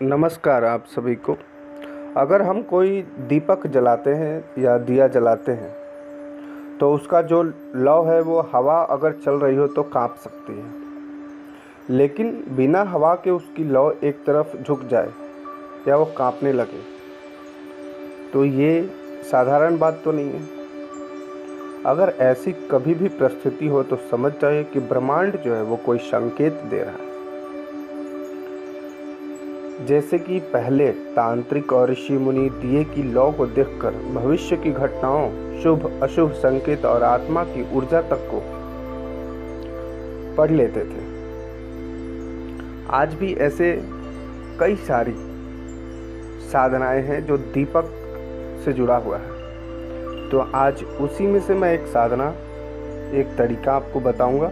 नमस्कार आप सभी को। अगर हम कोई दीपक जलाते हैं या दिया जलाते हैं तो उसका जो लौ है वो हवा अगर चल रही हो तो काँप सकती है, लेकिन बिना हवा के उसकी लौ एक तरफ झुक जाए या वो काँपने लगे तो ये साधारण बात तो नहीं है। अगर ऐसी कभी भी परिस्थिति हो तो समझ जाइए कि ब्रह्मांड जो है वो कोई संकेत दे रहा है। जैसे कि पहले तांत्रिक और ऋषि मुनि दिए की लौ को देखकर भविष्य की घटनाओं, शुभ अशुभ संकेत और आत्मा की ऊर्जा तक को पढ़ लेते थे। आज भी ऐसे कई सारी साधनाएं हैं जो दीपक से जुड़ा हुआ है। तो आज उसी में से मैं एक साधना, एक तरीका आपको बताऊंगा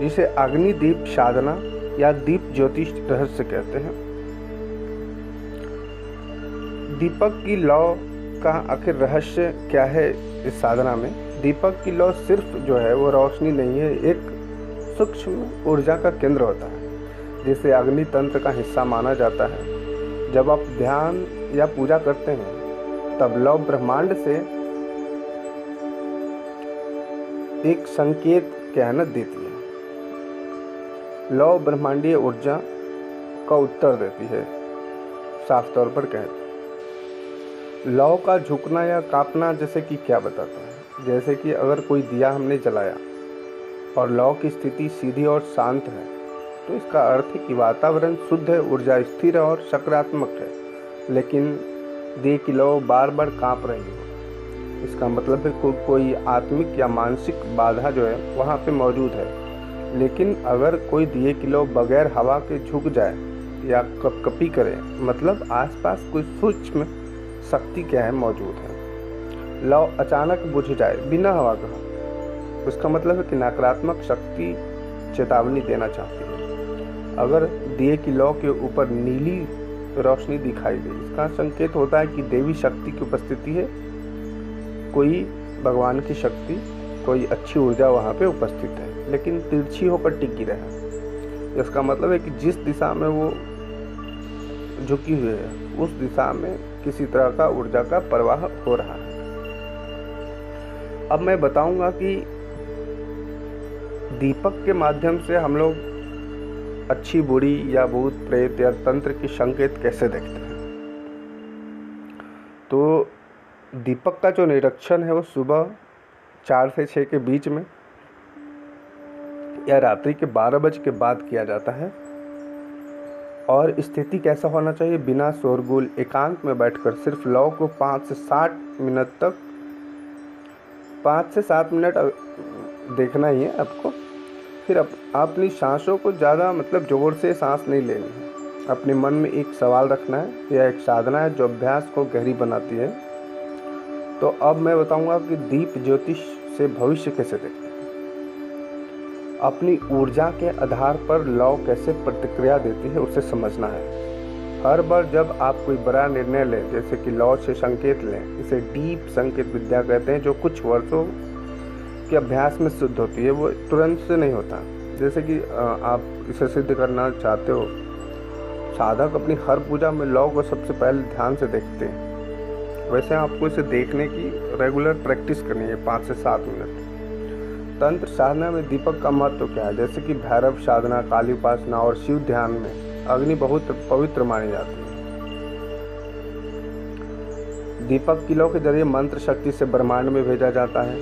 जिसे अग्निदीप साधना या दीप ज्योतिष रहस्य कहते हैं। दीपक की लौ का आखिर रहस्य क्या है इस साधना में? दीपक की लौ सिर्फ जो है वो रोशनी नहीं है, एक सूक्ष्म ऊर्जा का केंद्र होता है जिसे अग्नि तंत्र का हिस्सा माना जाता है। जब आप ध्यान या पूजा करते हैं तब लौ ब्रह्मांड से एक संकेत कहना देती है। लौ ब्रह्मांडीय ऊर्जा का उत्तर देती है। साफ तौर पर कहते हैं लौ का झुकना या कांपना जैसे कि क्या बताता है? जैसे कि अगर कोई दिया हमने जलाया और लौ की स्थिति सीधी और शांत है तो इसका अर्थ है कि वातावरण शुद्ध है, ऊर्जा स्थिर और सकारात्मक है। लेकिन दिए की लौ बार बार कांप रही है, इसका मतलब है कोई आत्मिक या मानसिक बाधा जो है वहाँ पे मौजूद है। लेकिन अगर कोई दिए की लौ बगैर हवा के झुक जाए या कपकपी करे, मतलब आसपास कोई सूक्ष्म शक्ति क्या है मौजूद है। लौ अचानक बुझ जाए बिना हवा का, उसका मतलब है कि नकारात्मक शक्ति चेतावनी देना चाहती है। अगर दिए की लौ के ऊपर नीली रोशनी दिखाई दे, इसका संकेत होता है कि देवी शक्ति की उपस्थिति है, कोई भगवान की शक्ति, कोई अच्छी ऊर्जा वहाँ पे उपस्थित है, लेकिन तिरछी होकर टिकी रहे। इसका मतलब है कि जिस दिशा में वो झुकी हुई है उस दिशा में किसी तरह का ऊर्जा का प्रवाह हो रहा है। अब मैं बताऊंगा कि दीपक के माध्यम से हम लोग अच्छी बुरी या भूत प्रेत या तंत्र की संकेत कैसे देखते हैं। तो दीपक का जो निरीक्षण है वो सुबह 4 से 6 के बीच में या रात्रि के 12 बजे के बाद किया जाता है। और स्थिति कैसा होना चाहिए? बिना शोरगुल, एकांत में बैठकर सिर्फ लौ को 5 से 7 मिनट देखना ही है आपको। फिर अपनी सांसों को ज़्यादा जोर से सांस नहीं लेनी है। अपने मन में एक सवाल रखना है, यह एक साधना है जो अभ्यास को गहरी बनाती है। तो अब मैं बताऊंगा कि दीप ज्योतिष से भविष्य कैसे देखते हैं। अपनी ऊर्जा के आधार पर लौ कैसे प्रतिक्रिया देती है उसे समझना है। हर बार जब आप कोई बड़ा निर्णय लें, जैसे कि लौ से संकेत लें, इसे डीप संकेत विद्या कहते हैं, जो कुछ वर्षों के अभ्यास में सिद्ध होती है। वो तुरंत से नहीं होता। जैसे कि आप इसे सिद्ध करना चाहते हो, साधक अपनी हर पूजा में लौ को सबसे पहले ध्यान से देखते हैं। वैसे आपको इसे देखने की रेगुलर प्रैक्टिस करनी है 5 से 7 मिनट। तंत्र साधना में दीपक का महत्व क्या है? जैसे कि भैरव साधना, काली उपासना और शिव ध्यान में अग्नि बहुत पवित्र मानी जाती है। दीपक की लौ के जरिए मंत्र शक्ति से ब्रह्मांड में भेजा जाता है।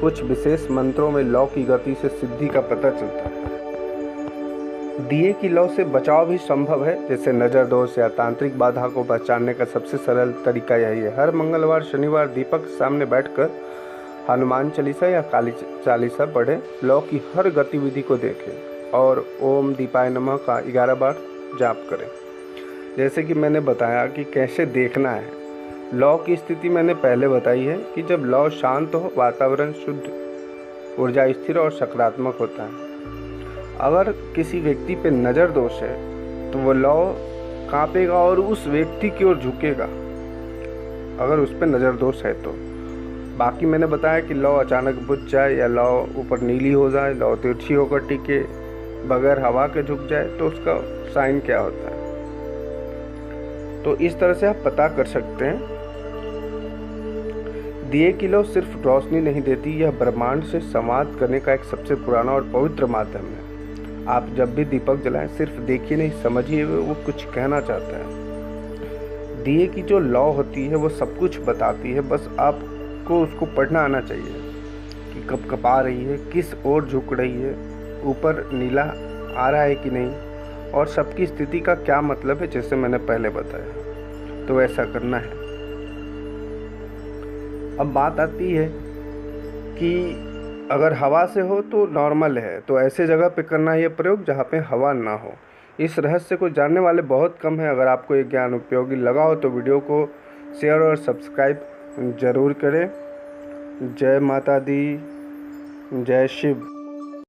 कुछ विशेष मंत्रों में लौ की गति से सिद्धि का पता चलता है। दिए की लौ से बचाव भी संभव है, जैसे नज़र दोष या तांत्रिक बाधा को पहचानने का सबसे सरल तरीका यही है। हर मंगलवार शनिवार दीपक के सामने बैठकर हनुमान चालीसा या काली चालीसा पढ़ें। लौ की हर गतिविधि को देखें और ओम दीपाय नमः का 11 बार जाप करें। जैसे कि मैंने बताया कि कैसे देखना है। लौ की स्थिति मैंने पहले बताई है कि जब लौ शांत हो, वातावरण शुद्ध, ऊर्जा स्थिर और सकारात्मक होता है। अगर किसी व्यक्ति पे नज़र दोष है तो वो लौ कांपेगा और उस व्यक्ति की ओर झुकेगा, अगर उस पर नज़र दोष है तो। बाकी मैंने बताया कि लौ अचानक बुझ जाए या लौ ऊपर नीली हो जाए, लौ तिरछी होकर टिके, बगैर हवा के झुक जाए, तो उसका साइन क्या होता है। तो इस तरह से आप पता कर सकते हैं। दिए की लौ सिर्फ रोशनी नहीं देती, यह ब्रह्मांड से संवाद करने का एक सबसे पुराना और पवित्र माध्यम है। आप जब भी दीपक जलाएं, सिर्फ देखिए नहीं, समझिए वो कुछ कहना चाहता है। दिए की जो लौ होती है वो सब कुछ बताती है, बस आपको उसको पढ़ना आना चाहिए कि कब कपा रही है, किस ओर झुक रही है, ऊपर नीला आ रहा है कि नहीं, और सबकी स्थिति का क्या मतलब है, जैसे मैंने पहले बताया। तो ऐसा करना है। अब बात आती है कि अगर हवा से हो तो नॉर्मल है, तो ऐसे जगह पे करना है ये प्रयोग जहाँ पे हवा ना हो। इस रहस्य को जानने वाले बहुत कम हैं। अगर आपको ये ज्ञान उपयोगी लगा हो तो वीडियो को शेयर और सब्सक्राइब ज़रूर करें। जय माता दी, जय शिव।